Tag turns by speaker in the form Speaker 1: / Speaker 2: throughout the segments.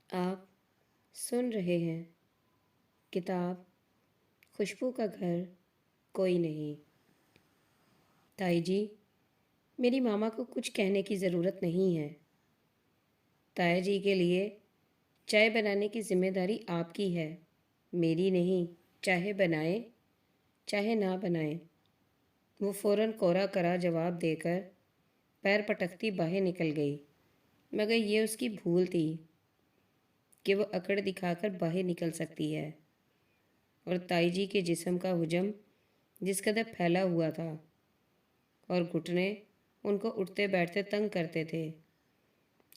Speaker 1: آپ سن رہے ہیں کتاب خوشبو کا گھر کوئی نہیں۔ تائی جی، میری ماما کو کچھ کہنے کی ضرورت نہیں ہے۔ تایا جی کے لیے چائے بنانے کی ذمہ داری آپ کی ہے، میری نہیں۔ چاہے بنائیں چاہے نہ بنائیں۔ وہ فوراً کورا کرا جواب دے کر پیر پٹکتی باہر نکل گئی، مگر یہ اس کی بھول تھی کہ وہ اکڑ دکھا کر باہر نکل سکتی ہے، اور تائی جی کے جسم کا حجم جس قدر پھیلا ہوا تھا اور گھٹنے ان کو اٹھتے بیٹھتے تنگ کرتے تھے،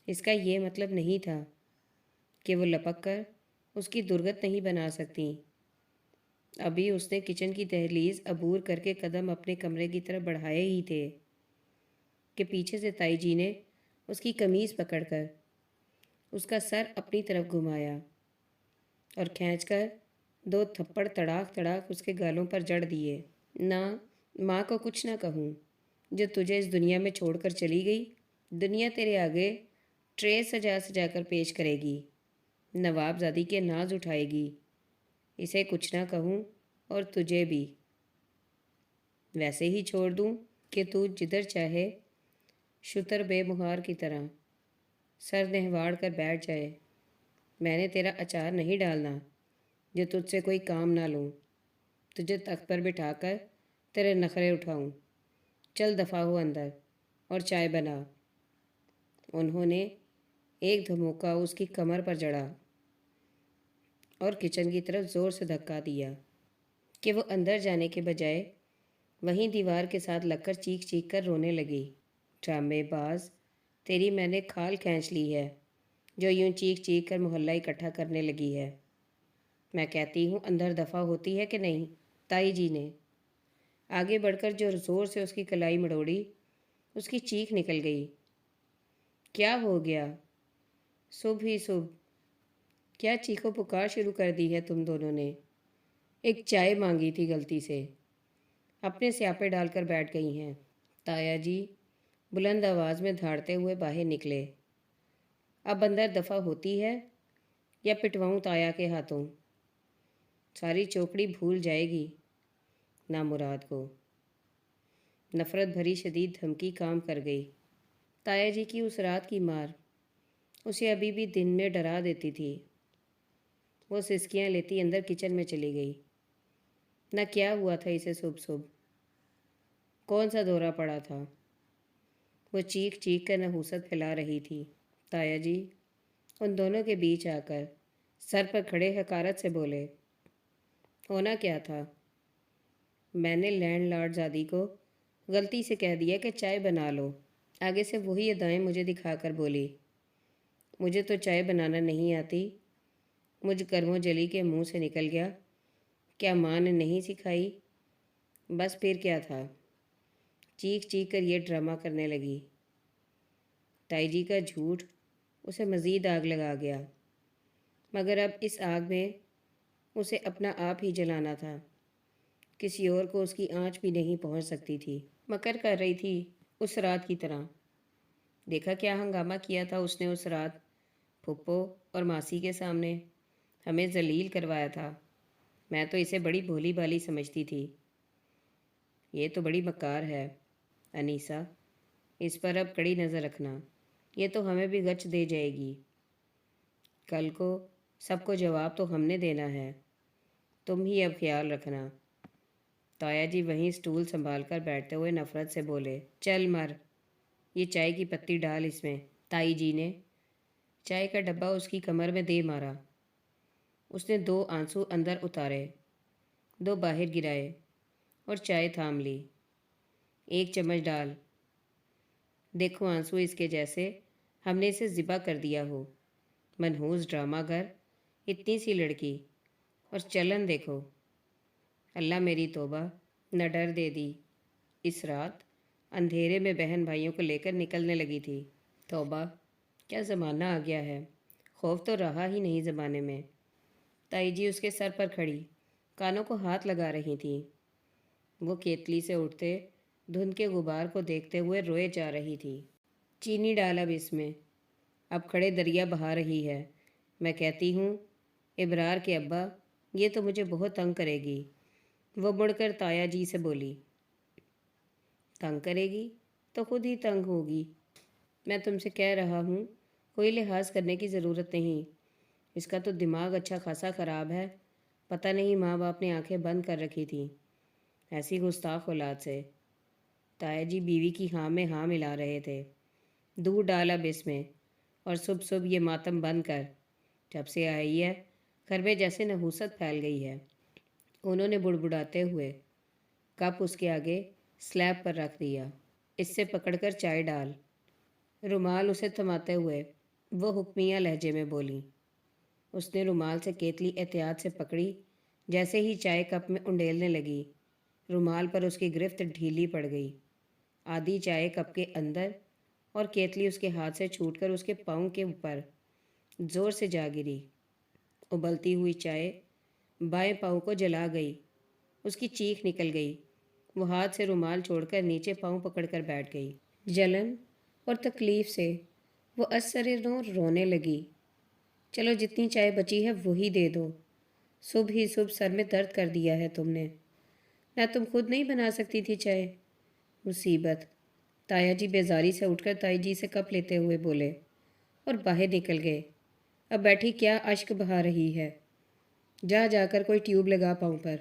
Speaker 1: اس کا یہ مطلب نہیں تھا کہ وہ لپک کر اس کی درگت نہیں بنا سکتی۔ ابھی اس نے کچن کی دہلیز عبور کر کے قدم اپنے کمرے کی طرف بڑھائے ہی تھے کہ پیچھے سے تائی جی نے اس کی قمیض پکڑ کر اس کا سر اپنی طرف گھمایا اور کھینچ کر 2 تھپڑ تڑاک تڑاک اس کے گالوں پر جڑ دیے۔ نہ، ماں کو کچھ نہ کہوں جو تجھے اس دنیا میں چھوڑ کر چلی گئی۔ دنیا تیرے آگے ٹرے سجا سجا کر پیش کرے گی، نواب زادی کے ناز اٹھائے گی۔ اسے کچھ نہ کہوں اور تجھے بھی ویسے ہی چھوڑ دوں کہ تو جدھر چاہے شتر بے مہار کی طرح سر نہواڑ کر بیٹھ جائے۔ میں نے تیرا اچار نہیں ڈالنا جو تجھ سے کوئی کام نہ لوں، تجھے تخت پر بٹھا کر تیرے نخرے اٹھاؤں۔ چل دفعہ ہو اندر اور چائے بنا۔ انہوں نے ایک دھموکا اس کی کمر پر جڑا اور کچن کی طرف زور سے دھکا دیا کہ وہ اندر جانے کے بجائے وہیں دیوار کے ساتھ لگ کر چیخ چیخ کر رونے لگی۔ ڈرامے باز، تیری میں نے کھال کھینچ لی ہے جو یوں چیخ چیخ کر محلہ اکٹھا کرنے لگی ہے۔ میں کہتی ہوں اندر دفعہ ہوتی ہے کہ نہیں؟ تائی جی نے آگے بڑھ کر جو زور سے اس کی کلائی مڑوڑی، اس کی چیخ نکل گئی۔ کیا ہو گیا؟ صبح ہی صبح کیا چیخو پکار شروع کر دی ہے تم دونوں نے؟ ایک چائے مانگی تھی غلطی سے، اپنے سیاپے ڈال کر بیٹھ گئی ہیں۔ تایا جی بلند آواز میں دھاڑتے ہوئے باہر نکلے۔ اب اندر دفعہ ہوتی ہے یا پٹواؤں تایا کے ہاتھوں؟ ساری چوکڑی بھول جائے گی نامراد کو۔ نفرت بھری شدید دھمکی کام کر گئی۔ تایا جی کی اس رات کی مار اسے ابھی بھی دن میں ڈرا دیتی تھی۔ وہ سسکیاں لیتی اندر کچن میں چلی گئی۔ نہ کیا ہوا تھا اسے صبح صبح، کون سا دورہ پڑا تھا؟ وہ چیخ چیخ کر نحوست پھیلا رہی تھی۔ تایا جی ان دونوں کے بیچ آ کر سر پر کھڑے حقارت سے بولے، ہونا کیا تھا؟ میں نے لینڈ لارڈ زادی کو غلطی سے کہہ دیا کہ چائے بنا لو۔ آگے سے وہی ادائیں مجھے دکھا کر بولی، مجھے تو چائے بنانا نہیں آتی۔ مجھ کرم و جلی کے منہ سے نکل گیا، کیا ماں نے نہیں سکھائی؟ بس پھر کیا تھا؟ چیخ چیخ کر یہ ڈرامہ کرنے لگی۔ تائی جی کا جھوٹ اسے مزید آگ لگا گیا، مگر اب اس آگ میں اسے اپنا آپ ہی جلانا تھا۔ کسی اور کو اس کی آنچ بھی نہیں پہنچ سکتی تھی۔ مکر کر رہی تھی اس رات کی طرح۔ دیکھا کیا ہنگامہ کیا تھا اس نے اس رات پھپھو اور ماسی کے سامنے، ہمیں ذلیل کروایا تھا۔ میں تو اسے بڑی بھولی بھالی سمجھتی تھی۔ یہ تو بڑی مکار ہے انیسہ، اس پر اب کڑی نظر رکھنا، یہ تو ہمیں بھی غچ دے جائے گی۔ کل کو سب کو جواب تو ہم نے دینا ہے، تم ہی اب خیال رکھنا۔ تایا جی وہیں سٹول سنبھال کر بیٹھتے ہوئے نفرت سے بولے، چل مر، یہ چائے کی پتی ڈال اس میں۔ تائی جی نے چائے کا ڈبہ اس کی کمر میں دے مارا۔ اس نے 2 آنسو اندر اتارے، 2 باہر گرائے اور چائے تھام لی۔ 1 چمچ ڈال، دیکھو آنسو اس کے جیسے ہم نے اسے ذبح کر دیا ہو۔ منحوس ڈرامہ گر، اتنی سی لڑکی، اور چلن دیکھو۔ اللہ میری توبہ، نہ ڈر دے دی۔ اس رات اندھیرے میں بہن بھائیوں کو لے کر نکلنے لگی تھی۔ توبہ، کیا زمانہ آ گیا ہے، خوف تو رہا ہی نہیں زمانے میں۔ تائی جی اس کے سر پر کھڑی کانوں کو ہاتھ لگا رہی تھیں۔ وہ کیتلی سے اٹھتے دھند کے غبار کو دیکھتے ہوئے روئے جا رہی تھی۔ چینی ڈال اب اس میں، اب کھڑے دریا بہا رہی ہے، میں کہتی ہوں ابرار کے ابا یہ تو مجھے بہت تنگ کرے گی۔ وہ مڑ کر تایا جی سے بولی، تنگ کرے گی تو خود ہی تنگ ہوگی۔ میں تم سے کہہ رہا ہوں کوئی لحاظ کرنے کی ضرورت نہیں، اس کا تو دماغ اچھا خاصا خراب ہے، پتہ نہیں ماں باپ نے آنکھیں بند کر رکھی تھیں ایسی گستاخ اولاد سے۔ تایا جی بیوی کی ہاں میں ہاں ملا رہے تھے۔ دودھ ڈالا بس میں، اور صبح صبح یہ ماتم بند کر، جب سے آئی ہے گھر میں جیسے نحوست پھیل گئی ہے۔ انہوں نے بڑبڑاتے ہوئے کپ اس کے آگے سلیب پر رکھ دیا۔ اس سے پکڑ کر چائے ڈال۔ رومال اسے تھماتے ہوئے وہ حکمیہ لہجے میں بولی۔ اس نے رومال سے کیتلی احتیاط سے پکڑی۔ جیسے ہی چائے کپ میں انڈیلنے لگی، رومال پر اس کی گرفت ڈھیلی پڑ گئی۔ آدھی چائے کپ کے اندر اور کیتلی اس کے ہاتھ سے چھوٹ کر اس کے پاؤں کے اوپر زور سے جا گری۔ ابلتی ہوئی چائے بائیں پاؤں کو جلا گئی۔ اس کی چیخ نکل گئی۔ وہ ہاتھ سے رومال چھوڑ کر نیچے پاؤں پکڑ کر بیٹھ گئی۔ جلن اور تکلیف سے وہ اثر نو رونے لگی۔ چلو جتنی چائے بچی ہے وہی دے دو، صبح ہی صبح سر میں درد کر دیا ہے تم نے۔ نہ تم خود نہیں بنا سکتی تھی چائے؟ مصیبت۔ تایا جی بیزاری سے اٹھ کر تائی جی سے کپ لیتے ہوئے بولے اور باہر نکل گئے۔ اب بیٹھی کیا اشک بہا رہی ہے؟ جا جا کر کوئی ٹیوب لگا پاؤں پر۔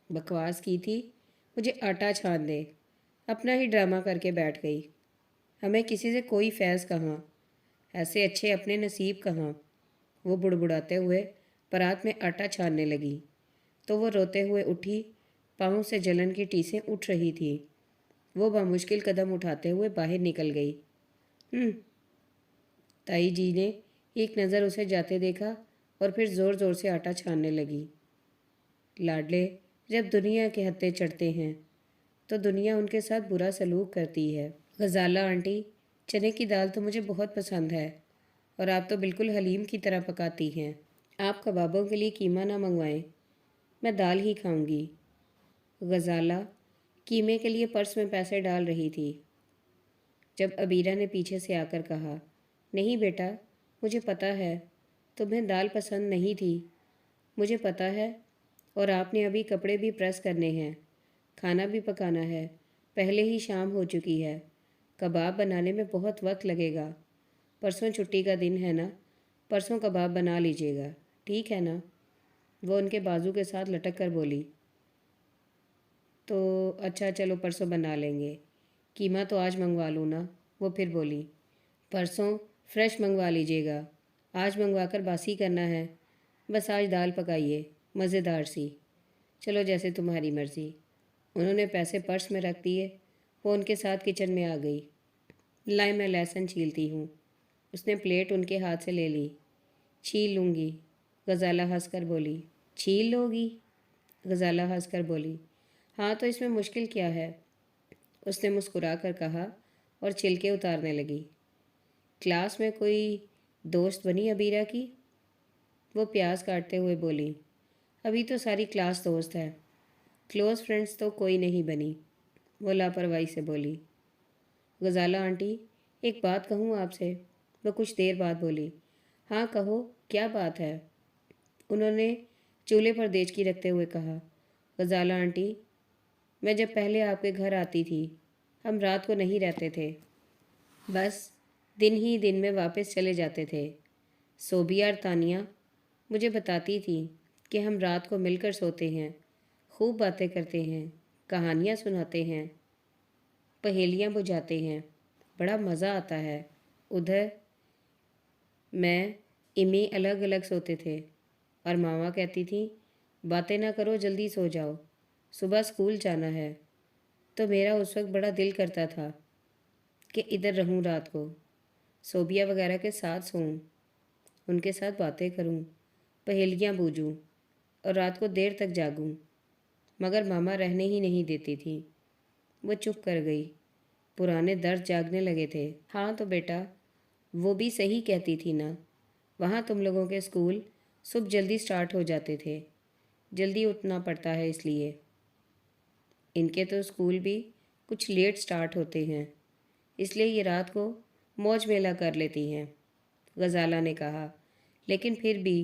Speaker 1: بکواس کی تھی مجھے آٹا چھان دے، اپنا ہی ڈرامہ کر کے بیٹھ گئی۔ ہمیں کسی سے کوئی فیض کہاں، ایسے اچھے اپنے نصیب کہاں۔ وہ بڑبڑاتے ہوئے پرات میں آٹا چھاننے لگی تو وہ روتے ہوئے اٹھی۔ پاؤں سے جلن کی ٹیسیں اٹھ رہی تھی۔ وہ بامشکل قدم اٹھاتے ہوئے باہر نکل گئی۔ تائی جی نے ایک نظر اسے جاتے دیکھا اور پھر زور زور سے آٹا چھاننے لگی۔ لاڈلے جب دنیا کے ہتھے چڑھتے ہیں تو دنیا ان کے ساتھ برا سلوک کرتی ہے۔ غزالہ آنٹی، چنے کی دال تو مجھے بہت پسند ہے، اور آپ تو بالکل حلیم کی طرح پکاتی ہیں۔ آپ کبابوں کے لیے قیمہ نہ منگوائیں، میں دال ہی کھاؤں گی۔ غزالہ قیمے کے لیے پرس میں پیسے ڈال رہی تھی جب عبیرہ نے پیچھے سے آ کر کہا، نہیں بیٹا، مجھے پتہ ہے تمہیں دال پسند نہیں تھی، مجھے پتہ ہے، اور آپ نے ابھی کپڑے بھی پریس کرنے ہیں، کھانا بھی پکانا ہے، پہلے ہی شام ہو چکی ہے، کباب بنانے میں بہت وقت لگے گا۔ پرسوں چھٹی کا دن ہے نا، پرسوں کباب بنا لیجیے گا، ٹھیک ہے نا؟ وہ ان کے بازو کے ساتھ لٹک کر بولی، تو اچھا چلو پرسوں بنا لیں گے، قیمہ تو آج منگوا لوں نا؟ وہ پھر بولی، پرسوں فریش منگوا لیجیے گا، آج منگوا کر باسی کرنا ہے، بس آج دال پکائیے مزیدار سی۔ چلو جیسے تمہاری مرضی۔ انہوں نے پیسے پرس میں رکھ دیے۔ وہ ان کے ساتھ کچن میں آ گئی۔ لائیں میں لہسن چھیلتی ہوں۔ اس نے پلیٹ ان کے ہاتھ سے لے لی۔ چھیل لوں گی، غزالہ ہنس کر بولی۔ چھیل لو گی؟ غزالہ ہنس کر بولی، ہاں تو اس میں مشکل کیا ہے؟ اس نے مسکرا کر کہا اور چھلکے اتارنے لگی۔ کلاس میں کوئی دوست بنی عبیرہ کی؟ وہ پیاز کاٹتے ہوئے بولی، ابھی تو ساری کلاس دوست ہے، کلوز فرینڈز تو کوئی نہیں بنی۔ وہ لاپرواہی سے بولی۔ غزالہ آنٹی، ایک بات کہوں آپ سے؟ وہ کچھ دیر بعد بولی۔ ہاں کہو، کیا بات ہے؟ انہوں نے چولہے پر دیچکی رکھتے ہوئے کہا، غزالہ آنٹی، میں جب پہلے آپ کے گھر آتی تھی ہم رات کو نہیں رہتے تھے، بس دن ہی دن میں واپس چلے جاتے تھے۔ صوبیہ اور تانیہ مجھے بتاتی تھی کہ ہم رات کو مل کر سوتے ہیں، خوب باتیں کرتے ہیں، کہانیاں سناتے ہیں، پہیلیاں بجھاتے ہیں، بڑا مزہ آتا ہے۔ ادھر میں امی الگ الگ سوتے تھے اور ماما کہتی تھیں باتیں نہ کرو، جلدی سو جاؤ، صبح اسکول جانا ہے۔ تو میرا اس وقت بڑا دل کرتا تھا کہ ادھر رہوں، رات کو صوبیہ وغیرہ کے ساتھ سوؤں، ان کے ساتھ باتیں کروں، پہیلیاں بوجھوں اور رات کو دیر تک جاگوں، مگر ماما رہنے ہی نہیں دیتی تھی۔ وہ چپ کر گئی۔ پرانے درد جاگنے لگے تھے۔ ہاں تو بیٹا، وہ بھی صحیح کہتی تھی نا، وہاں تم لوگوں کے اسکول صبح جلدی سٹارٹ ہو جاتے تھے، جلدی اٹھنا پڑتا ہے اس لیے۔ ان کے تو اسکول بھی کچھ لیٹ سٹارٹ ہوتے ہیں، اس لیے یہ رات کو موج میلہ کر لیتی ہیں، غزالہ نے کہا۔ لیکن پھر بھی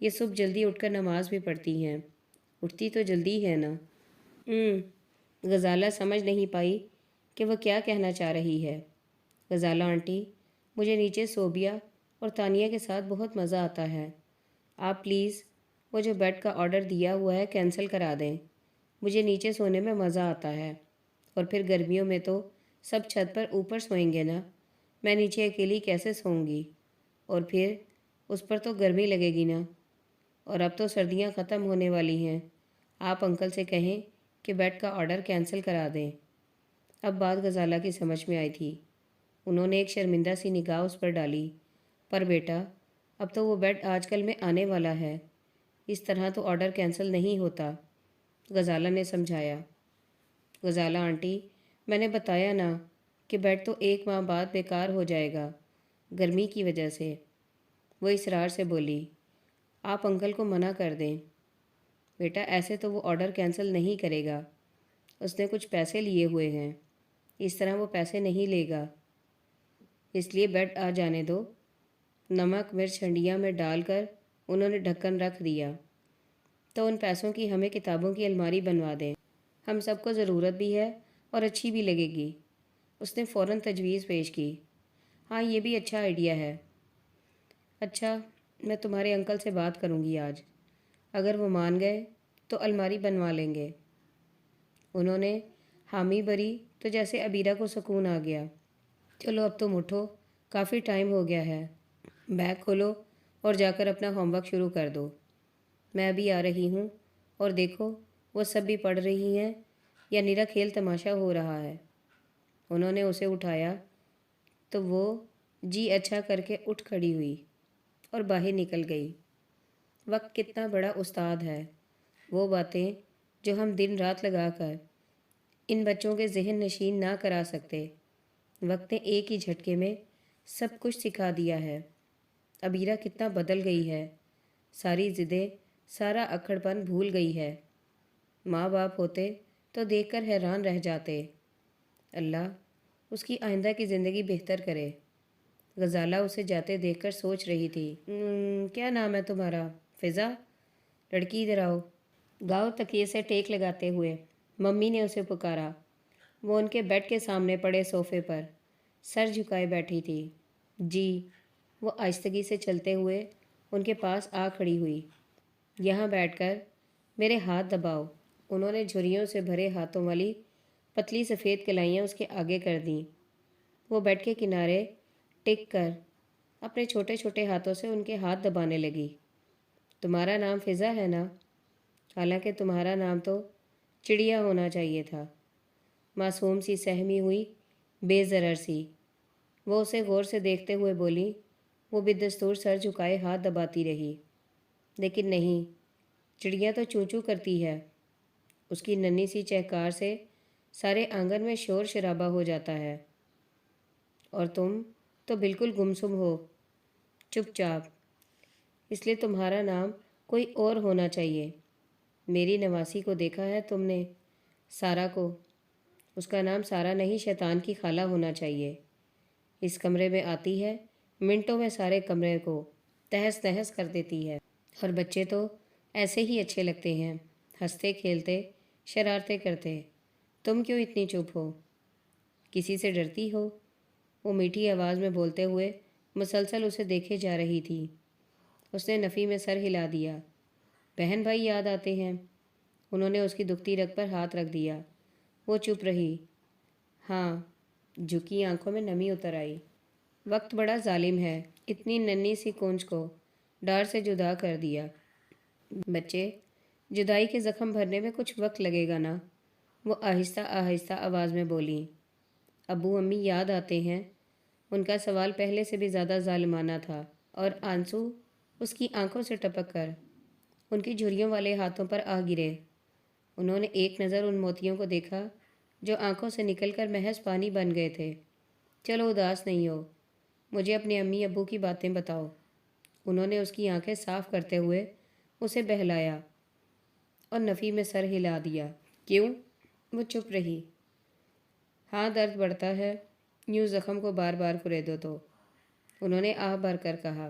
Speaker 1: یہ صبح جلدی اٹھ کر نماز بھی پڑھتی ہیں، اٹھتی تو جلدی ہے نا۔ غزالہ سمجھ نہیں پائی کہ وہ کیا کہنا چاہ رہی ہے۔ غزالہ آنٹی، مجھے نیچے صوبیہ اور تانیہ کے ساتھ بہت مزہ آتا ہے، آپ پلیز وہ جو بیڈ کا آرڈر دیا ہوا ہے کینسل کرا دیں، مجھے نیچے سونے میں مزہ آتا ہے، اور پھر گرمیوں میں تو سب چھت پر اوپر سوئیں گے نا، میں نیچے اکیلی کیسے سوؤں گی، اور پھر اس پر تو گرمی لگے گی نا، اور اب تو سردیاں ختم ہونے والی ہیں، آپ انکل سے کہیں کہ بیڈ کا آرڈر کینسل کرا دیں۔ اب بات غزالہ کی سمجھ میں آئی تھی۔ انہوں نے ایک شرمندہ سی نگاہ اس پر ڈالی۔ پر بیٹا، اب تو وہ بیڈ آج کل میں آنے والا ہے، اس طرح تو آرڈر کینسل نہیں ہوتا، غزالہ نے سمجھایا۔ غزالہ آنٹی، میں نے بتایا نا کہ بیڈ تو 1 ماہ بعد بیکار ہو جائے گا، گرمی کی وجہ سے، وہ اصرار سے بولی۔ آپ انکل کو منع کر دیں۔ بیٹا ایسے تو وہ آرڈر کینسل نہیں کرے گا، اس نے کچھ پیسے لیے ہوئے ہیں، اس طرح وہ پیسے نہیں لے گا، اس لیے بیڈ آ جانے دو۔ نمک مرچ ہنڈیا میں ڈال کر انہوں نے ڈھکن رکھ دیا۔ تو ان پیسوں کی ہمیں کتابوں کی الماری بنوا دیں، ہم سب کو ضرورت بھی ہے اور اچھی بھی لگے گی۔ اس نے فوراً تجویز پیش کی۔ ہاں یہ بھی اچھا آئیڈیا ہے۔ اچھا، میں تمہارے انکل سے بات کروں گی آج، اگر وہ مان گئے تو الماری بنوا لیں گے۔ انہوں نے حامی بھری تو جیسے عبیرہ کو سکون آ گیا۔ چلو اب تم اٹھو، کافی ٹائم ہو گیا ہے، بیگ کھولو اور جا کر اپنا ہوم ورک شروع کر دو، میں ابھی آ رہی ہوں، اور دیکھو وہ سب بھی پڑھ رہی ہیں یا نیرا کھیل تماشا ہو رہا ہے۔ انہوں نے اسے اٹھایا تو وہ جی اچھا کر کے اٹھ کھڑی ہوئی اور باہر نکل گئی۔ وقت کتنا بڑا استاد ہے، وہ باتیں جو ہم دن رات لگا کر ان بچوں کے ذہن نشین نہ کرا سکتے، وقت نے ایک ہی جھٹکے میں سب کچھ سکھا دیا ہے۔ عبیرہ کتنا بدل گئی ہے، ساری ضدیں، سارا اکڑ پن بھول گئی ہے۔ ماں باپ ہوتے تو دیکھ کر حیران رہ جاتے۔ اللہ اس کی آئندہ کی زندگی بہتر کرے۔ غزالہ اسے جاتے دیکھ کر سوچ رہی تھی۔ کیا نام ہے تمہارا؟ فضا؟ لڑکی ادھر آؤ۔ گاؤ تکیے سے ٹیک لگاتے ہوئے ممی نے اسے پکارا۔ وہ ان کے بیڈ کے سامنے پڑے صوفے پر سر جھکائے بیٹھی تھی۔ جی، وہ آہستگی سے چلتے ہوئے ان کے پاس آ کھڑی ہوئی۔ یہاں بیٹھ کر میرے ہاتھ دباؤ۔ انہوں نے جھریوں سے بھرے ہاتھوں والی پتلی سفید کلائیاں اس کے آگے کر دیں۔ وہ بیڈ کے کنارے ٹک کر اپنے چھوٹے چھوٹے ہاتھوں سے ان کے ہاتھ دبانے لگی۔ تمہارا نام فضا ہے نا؟ حالانکہ تمہارا نام تو چڑیا ہونا چاہیے تھا۔ معصوم سی سہمی ہوئی، بے ضرر سی، وہ اسے غور سے دیکھتے ہوئے بولی۔ وہ بدستور سر جھکائے ہاتھ دباتی رہی۔ لیکن نہیں، چڑیا تو چوں چوں کرتی ہے، اس کی ننھی سی چہکار سے سارے آنگن میں شور شرابہ ہو جاتا ہے، اور تم تو بالکل گمسم ہو، چپ چاپ، اس لیے تمہارا نام کوئی اور ہونا چاہیے۔ میری نواسی کو دیکھا ہے تم نے؟ سارا کو؟ اس کا نام سارا نہیں، شیطان کی خالہ ہونا چاہیے۔ اس کمرے میں آتی ہے، منٹوں میں سارے کمرے کو تہس نہس کر دیتی ہے، اور بچے تو ایسے ہی اچھے لگتے ہیں، ہنستے کھیلتے، شرارتیں کرتے۔ تم کیوں اتنی چپ ہو؟ کسی سے ڈرتی ہو؟ وہ میٹھی آواز میں بولتے ہوئے مسلسل اسے دیکھے جا رہی تھی۔ اس نے نفی میں سر ہلا دیا۔ بہن بھائی یاد آتے ہیں؟ انہوں نے اس کی دکھتی رگ پر ہاتھ رکھ دیا۔ وہ چپ رہی۔ ہاں، جھکی آنکھوں میں نمی اتر آئی۔ وقت بڑا ظالم ہے، اتنی ننھی سی کونچ کو ڈار سے جدا کر دیا۔ بچے، جدائی کے زخم بھرنے میں کچھ وقت لگے گا نا، وہ آہستہ آہستہ آواز میں بولی۔ ابو امی یاد آتے ہیں؟ ان کا سوال پہلے سے بھی زیادہ ظالمانہ تھا، اور آنسو اس کی آنکھوں سے ٹپک کر ان کی جھریوں والے ہاتھوں پر آ گرے۔ انہوں نے ایک نظر ان موتیوں کو دیکھا جو آنکھوں سے نکل کر محض پانی بن گئے تھے۔ چلو اداس نہیں ہو، مجھے اپنے امی ابو کی باتیں بتاؤ۔ انہوں نے اس کی آنکھیں صاف کرتے ہوئے اسے بہلایا اور نفی میں سر ہلا دیا۔ کیوں؟ وہ چپ رہی۔ ہاں، درد بڑھتا ہے، یوں زخم کو بار بار کریدو تو، انہوں نے آہ بھر کر کہا۔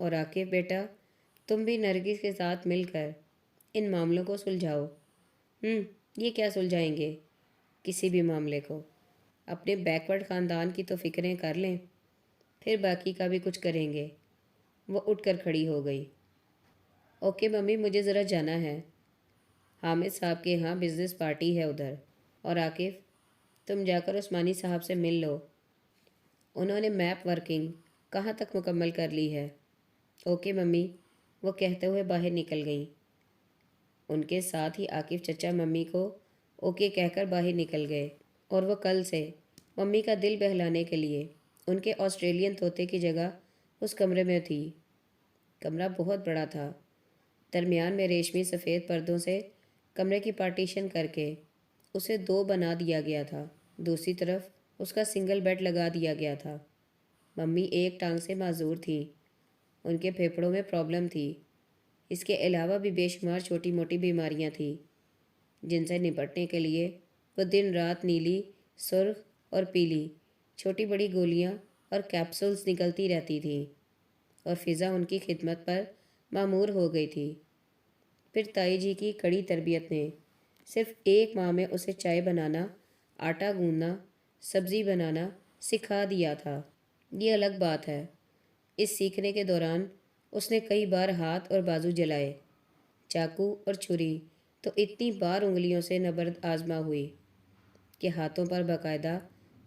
Speaker 1: اور عاقب بیٹا، تم بھی نرگس کے ساتھ مل کر ان معاملوں کو سلجھاؤ۔ یہ کیا سلجھائیں گے؟ کسی بھی معاملے کو اپنے بیکورڈ خاندان کی تو فکریں کر لیں، پھر باقی کا بھی کچھ کریں گے۔ وہ اٹھ کر کھڑی ہو گئی۔ اوکے ممی، مجھے ذرا جانا ہے، حامد صاحب کے ہاں بزنس پارٹی ہے ادھر۔ اور عاقف، تم جا کر عثمانی صاحب سے مل لو، انہوں نے میپ ورکنگ کہاں تک مکمل کر لی ہے۔ اوکے ممی، وہ کہتے ہوئے باہر نکل گئیں۔ ان کے ساتھ ہی عاقف چچا ممی کو اوکے کہہ کر باہر نکل گئے، اور وہ کل سے ممی کا دل بہلانے کے لیے ان کے آسٹریلین طوطے کی جگہ اس کمرے میں تھی۔ کمرہ بہت بڑا تھا، درمیان میں ریشمی سفید پردوں سے کمرے کی پارٹیشن کر کے اسے 2 بنا دیا گیا تھا۔ دوسری طرف اس کا سنگل بیڈ لگا دیا گیا تھا۔ ممی ایک ٹانگ سے معذور تھی، ان کے پھیپھڑوں میں پرابلم تھی۔ اس کے علاوہ بھی بے شمار چھوٹی موٹی بیماریاں تھیں جن سے نپٹنے کے لیے وہ دن رات نیلی، سرخ اور پیلی چھوٹی بڑی گولیاں اور کیپسولز نکلتی رہتی تھیں، اور فضا ان کی خدمت پر معمور ہو گئی تھی۔ پھر تائی جی کی کڑی تربیت نے صرف 1 ماہ میں اسے چائے بنانا، آٹا گوندنا، سبزی بنانا سکھا دیا تھا۔ یہ الگ بات ہے، اس سیکھنے کے دوران اس نے کئی بار ہاتھ اور بازو جلائے۔ چاقو اور چھری تو اتنی بار انگلیوں سے نبرد آزما ہوئی کہ ہاتھوں پر باقاعدہ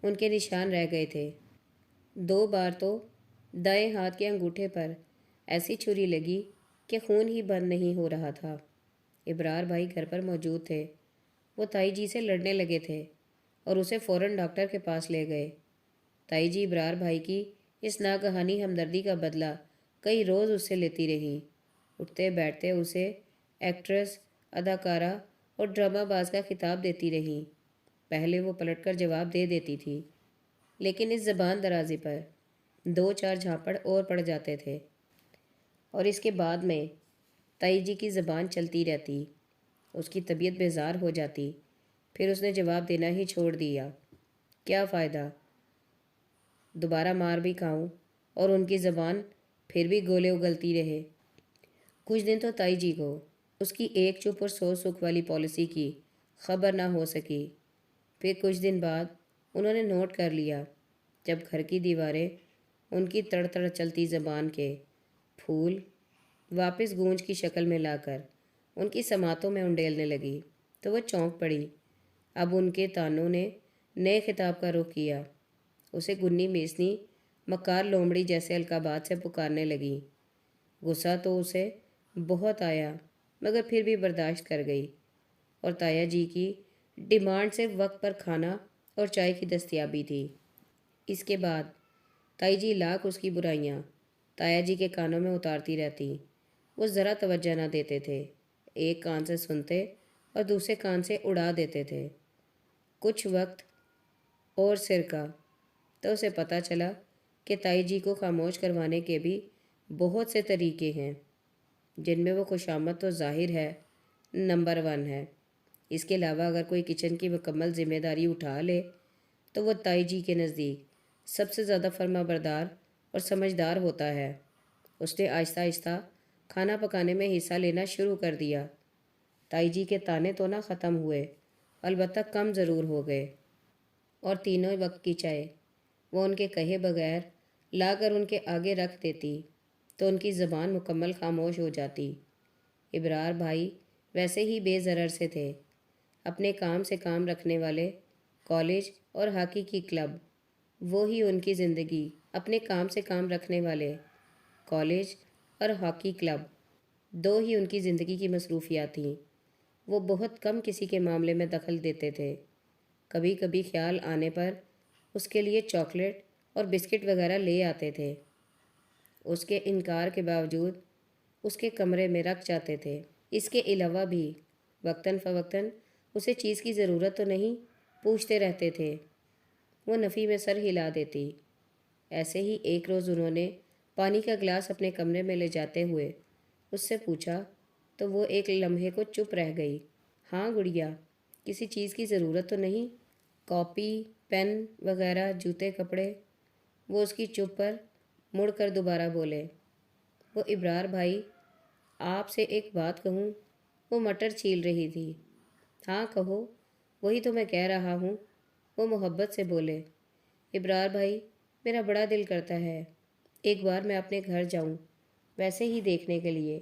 Speaker 1: ان کے نشان رہ گئے تھے۔ 2 بار تو دائیں ہاتھ کے انگوٹھے پر ایسی چھری لگی کہ خون ہی بند نہیں ہو رہا تھا۔ ابرار بھائی گھر پر موجود تھے۔ وہ تائی جی سے لڑنے لگے تھے اور اسے فوراً ڈاکٹر کے پاس لے گئے۔ تائی جی ابرار بھائی کی اس ناگہانی ہمدردی کا بدلہ کئی روز اس سے لیتی رہیں۔ اٹھتے بیٹھتے اسے ایکٹریس، اداکارہ اور ڈرامہ باز کا خطاب دیتی رہیں۔ پہلے وہ پلٹ کر جواب دے دیتی تھی، لیکن اس زبان درازی پر 2-4 جھاپڑ اور پڑ جاتے تھے، اور اس کے بعد میں تائی جی کی زبان چلتی رہتی۔ اس کی طبیعت بیزار ہو جاتی، پھر اس نے جواب دینا ہی چھوڑ دیا۔ کیا فائدہ، دوبارہ مار بھی کھاؤں اور ان کی زبان پھر بھی گولے اگلتی رہے۔ کچھ دن تو تائی جی کو اس کی ایک چپ اور 100 سکھ والی پالیسی کی خبر نہ ہو سکی۔ پھر کچھ دن بعد انہوں نے نوٹ کر لیا، جب گھر کی دیواریں ان کی تڑ تڑ چلتی زبان کے پھول واپس گونج کی شکل میں لا کر ان کی سماعتوں میں انڈیلنے لگی، تو وہ چونک پڑی۔ اب ان کے تانوں نے نئے خطاب کا رخ کیا۔ اسے گنی میسنی، مکار لومڑی جیسے القابات سے پکارنے لگی۔ غصہ تو اسے بہت آیا، مگر پھر بھی برداشت کر گئی، اور تایا جی کی ڈیمانڈ صرف وقت پر کھانا اور چائے کی دستیابی تھی۔ اس کے بعد تائی جی لاکھ اس کی برائیاں تایا جی کے کانوں میں اتارتی رہتی۔ وہ ذرا توجہ نہ دیتے تھے، ایک کان سے سنتے اور دوسرے کان سے اڑا دیتے تھے۔ کچھ وقت اور سرکہ تو اسے پتہ چلا کہ تائی جی کو خاموش کروانے کے بھی بہت سے طریقے ہیں، جن میں وہ خوشامد تو ظاہر ہے نمبر 1 ہے۔ اس کے علاوہ اگر کوئی کچن کی مکمل ذمہ داری اٹھا لے تو وہ تائی جی کے نزدیک سب سے زیادہ فرما بردار اور سمجھدار ہوتا ہے۔ اس نے آہستہ آہستہ کھانا پکانے میں حصہ لینا شروع کر دیا۔ تائی جی کے تانے تو نہ ختم ہوئے، البتہ کم ضرور ہو گئے، اور تینوں وقت کی چائے وہ ان کے کہے بغیر لا کر ان کے آگے رکھ دیتی تو ان کی زبان مکمل خاموش ہو جاتی۔ ابرار بھائی ویسے ہی بے ضرر سے تھے، اپنے کام سے کام رکھنے والے کالج اور ہاکی کی کلب، وہی ان کی زندگی۔ اپنے کام سے کام رکھنے والے کالج اور ہاکی کلب 2 ہی ان کی زندگی کی مصروفیات تھیں۔ وہ بہت کم کسی کے معاملے میں دخل دیتے تھے۔ کبھی کبھی خیال آنے پر اس کے لیے چاکلیٹ اور بسکٹ وغیرہ لے آتے تھے۔ اس کے انکار کے باوجود اس کے کمرے میں رکھ جاتے تھے۔ اس کے علاوہ بھی وقتاً فوقتاً اسے چیز کی ضرورت تو نہیں پوچھتے رہتے تھے۔ وہ نفی میں سر ہلا دیتی۔ ایسے ہی ایک روز انہوں نے پانی کا گلاس اپنے کمرے میں لے جاتے ہوئے اس سے پوچھا تو وہ ایک لمحے کو چپ رہ گئی۔ ہاں گڑیا، کسی چیز کی ضرورت تو نہیں؟ کاپی، پین وغیرہ، جوتے، کپڑے؟ وہ اس کی چپ پر مڑ کر دوبارہ بولے، وہ ابرار بھائی، آپ سے ایک بات کہوں؟ وہ مٹر چھیل رہی تھی۔ ہاں کہو، وہی تو میں کہہ رہا ہوں، وہ محبت سے بولے۔ ابرار بھائی، میرا بڑا دل کرتا ہے ایک بار میں اپنے گھر جاؤں، ویسے ہی دیکھنے کے لیے،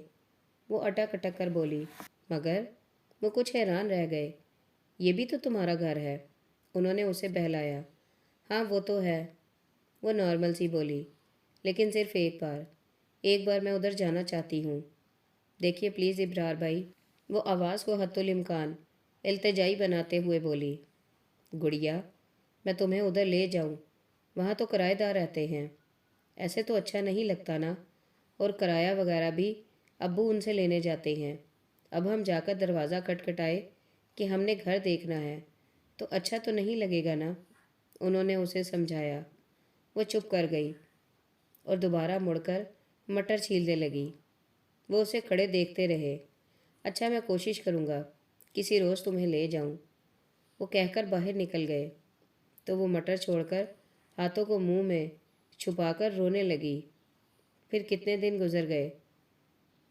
Speaker 1: وہ اٹک اٹک کر بولی۔ مگر وہ کچھ حیران رہ گئے۔ یہ بھی تو تمہارا گھر ہے، انہوں نے اسے بہلایا۔ ہاں وہ تو ہے، وہ نارمل سی بولی، لیکن صرف ایک بار میں ادھر جانا چاہتی ہوں۔ دیکھیے پلیز ابرار بھائی، وہ آواز کو حتی الامکان التجائی بناتے ہوئے بولی۔ گڑیا، میں تمہیں ادھر لے جاؤں، وہاں تو کرایہ دار رہتے ہیں، ایسے تو اچھا نہیں لگتا نا، اور کرایہ وغیرہ بھی ابو ان سے لینے جاتے ہیں۔ اب ہم جا کر دروازہ کھٹکھٹائے کہ ہم نے گھر دیکھنا ہے تو اچھا تو نہیں لگے گا نا، انہوں نے اسے سمجھایا۔ وہ چپ کر گئی اور دوبارہ مڑ کر مٹر چھیلنے لگی۔ وہ اسے کھڑے دیکھتے رہے۔ اچھا میں کوشش کروں گا کسی روز تمہیں لے جاؤں، وہ کہہ کر باہر نکل گئے تو وہ مٹر چھوڑ کر ہاتھوں کو منہ میں چھپا کر رونے لگی۔ پھر کتنے دن گزر گئے،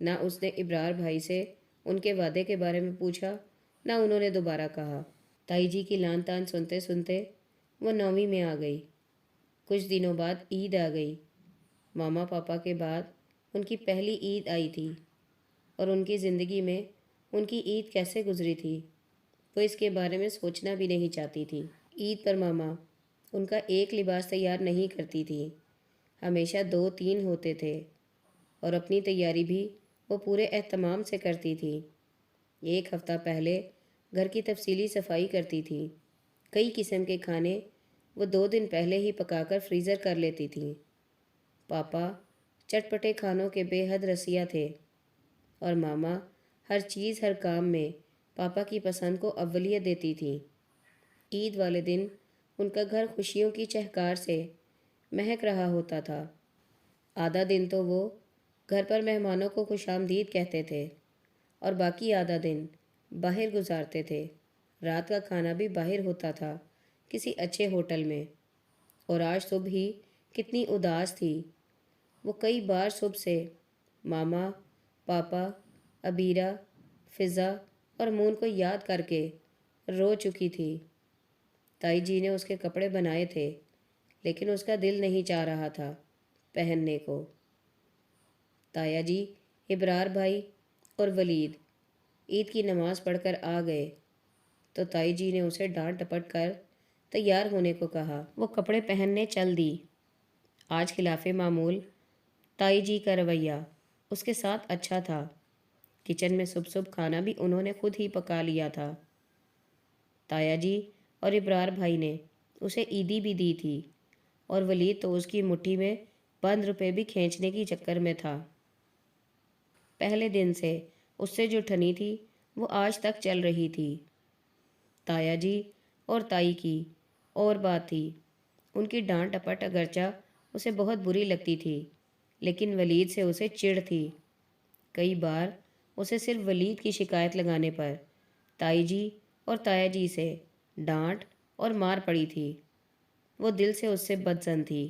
Speaker 1: نہ اس نے ابرار بھائی سے ان کے وعدے کے بارے میں پوچھا، نہ انہوں نے دوبارہ کہا۔ تائی جی کی لان تان سنتے سنتے وہ 9ویں میں آ گئی۔ کچھ دنوں بعد عید آ گئی۔ ماما پاپا کے بعد ان کی پہلی عید آئی تھی، اور ان کی زندگی میں ان کی عید کیسے گزری تھی وہ اس کے بارے میں سوچنا بھی نہیں چاہتی تھی۔ عید پر ماما ان کا ایک لباس تیار نہیں کرتی تھی، ہمیشہ 2-3 ہوتے تھے، اور اپنی تیاری بھی وہ پورے اہتمام سے کرتی تھی۔ ایک ہفتہ پہلے گھر کی تفصیلی صفائی کرتی تھی۔ کئی قسم کے کھانے وہ 2 دن پہلے ہی پکا کر فریزر کر لیتی تھی۔ پاپا چٹپٹے کھانوں کے بے حد رسیا تھے، اور ماما ہر چیز ہر کام میں پاپا کی پسند کو اولویت دیتی تھی۔ عید والے دن ان کا گھر خوشیوں کی چہکار سے مہک رہا ہوتا تھا۔ آدھا دن تو وہ گھر پر مہمانوں کو خوش آمدید کہتے تھے، اور باقی آدھا دن باہر گزارتے تھے۔ رات کا کھانا بھی باہر ہوتا تھا، کسی اچھے ہوٹل میں۔ اور آج صبح ہی کتنی اداس تھی۔ وہ کئی بار صبح سے ماما، پاپا، عبیرہ، فضا اور مون کو یاد کر کے رو چکی تھی۔ تائی جی نے اس کے کپڑے بنائے تھے، لیکن اس کا دل نہیں چاہ رہا تھا پہننے کو۔ تایا جی، ابرار بھائی اور ولید عید کی نماز پڑھ کر آ گئے تو تائی جی نے اسے ڈانٹ ڈپٹ کر تیار ہونے کو کہا۔ وہ کپڑے پہننے چل دی۔ آج خلاف معمول تائی جی کا رویہ اس کے ساتھ اچھا تھا۔ کچن میں صبح کھانا بھی انہوں نے خود ہی پکا لیا تھا۔ تایا جی اور ابرار بھائی نے اسے عیدی بھی دی تھی، اور ولید تو اس کی مٹھی میں بند روپے بھی کھینچنے کی چکر میں تھا۔ پہلے دن سے اس سے جو ٹھنی تھی وہ آج تک چل رہی تھی۔ تایا جی اور تائی کی اور بات تھی، ان کی ڈانٹ ڈپٹ اگرچہ اسے بہت بری لگتی تھی، لیکن ولید سے اسے چڑ تھی۔ کئی بار اسے صرف ولید کی شکایت لگانے پر تائی جی اور تایا جی سے ڈانٹ اور مار پڑی تھی۔ وہ دل سے اس سے بدظن تھی۔